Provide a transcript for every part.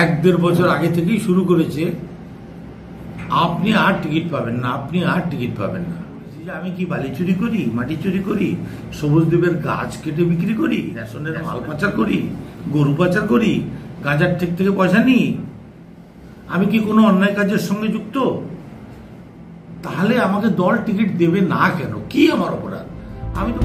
1-1.5 বছর আগে থেকেই শুরু করেছে, আপনি আর টিকিট পাবেন না, আপনি আর টিকিট পাবেন না। আমি কি বালি চুরি করি, মাটি চুরি করি, সবুজ দ্বীপের গাছ কেটে বিক্রি করি, রেশনের মাল পাচার করি, গরু পাচার করি, গাঁজার ঠেক থেকে পয়সা নিই? আমি কি কোনো অন্যায় কাজের সঙ্গে যুক্ত? তাহলে আমাকে দল টিকিট দেবে না কেন? কি আমার অপরাধ? আমি তো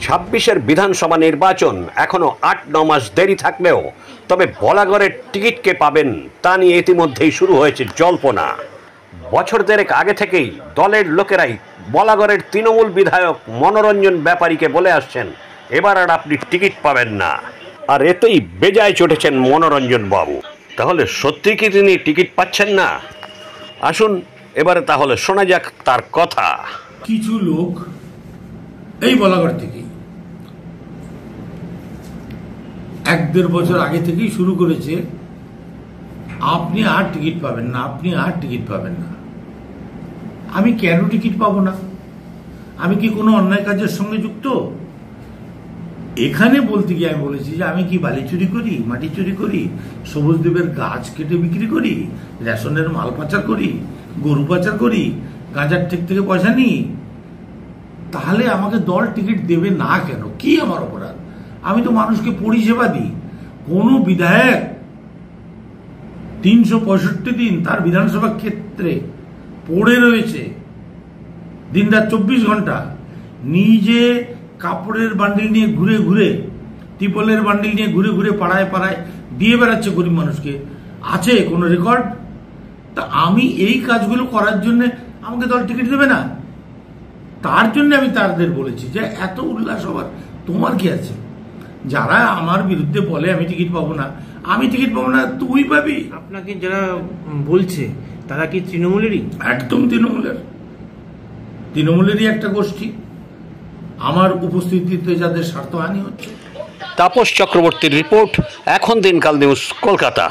26-এর বিধানসভা নির্বাচন এখনো 8-9 মাস দেরি থাকলেও তবে বলাগড়ের টিকিটকে পাবেন তা নিয়ে ইতিমধ্যেই শুরু হয়েছে জল্পনা। বছর দেড়েক আগে থেকেই দলের লোকেরাই বলাগড়ের তৃণমূল বিধায়ক মনোরঞ্জন ব্যাপারীকে বলে আসছেন এবার আর আপনি টিকিট পাবেন না। আর এতেই বেজায় চটেছেন মনোরঞ্জন বাবু। তাহলে সত্যি কি তিনি টিকিট পাচ্ছেন না? আসুন এবারে তাহলে শোনা যাক তার কথা। কিছু লোক এই বলাগড় থেকে 1-1.5 বছর আগে থেকেই শুরু করেছে, আপনি আর টিকিট পাবেন না, আপনি আর টিকিট পাবেন না। আমি কেন টিকিট পাবো না? আমি কি কোনো অন্যায় কাজের সঙ্গে যুক্ত? এখানে বলতে গিয়ে আমি বলেছি যে আমি কি বালি চুরি করি, মাটি চুরি করি, সবুজ দ্বীপের গাছ কেটে বিক্রি করি, রেশনের মাল পাচার করি, গরু পাচার করি, গাঁজার ঠেক থেকে পয়সা নিই? তাহলে আমাকে দল টিকিট দেবে না কেন? কি আমার অপরাধ? আমি তো মানুষকে পরিষেবা দিই। কোন বিধায়ক 365 দিন তার বিধানসভা ক্ষেত্রে পড়ে রয়েছে, দিনরাত 24 ঘন্টা, নিজে কাপড়ের বান্ডিল নিয়ে ঘুরে ঘুরে, ত্রিপলের বান্ডিল নিয়ে ঘুরে ঘুরে পাড়ায় পাড়ায় দিয়ে বেড়াচ্ছে গরিব মানুষকে? আছে কোনো রেকর্ড? তা আমি এই কাজগুলো করার জন্য আমাকে দল টিকিট দেবে না? তার জন্য আমি তাদের বলেছি যে এত উল্লাস হবার তোমার কি আছে? যারা আমার বিরুদ্ধে বলে আমি টিকিট পাবো না, আমি টিকিট পাবো না, তুই পাবি। আপনাকে যারা বলছে তারা কি তৃণমূলেরই? একদম তৃণমূলেরই একটা গোষ্ঠী। আমার উপস্থিতিতে যাদের স্বার্থহানি হচ্ছে। তাপস চক্রবর্তীর রিপোর্ট, এখন দিনকাল নিউজ, কলকাতা।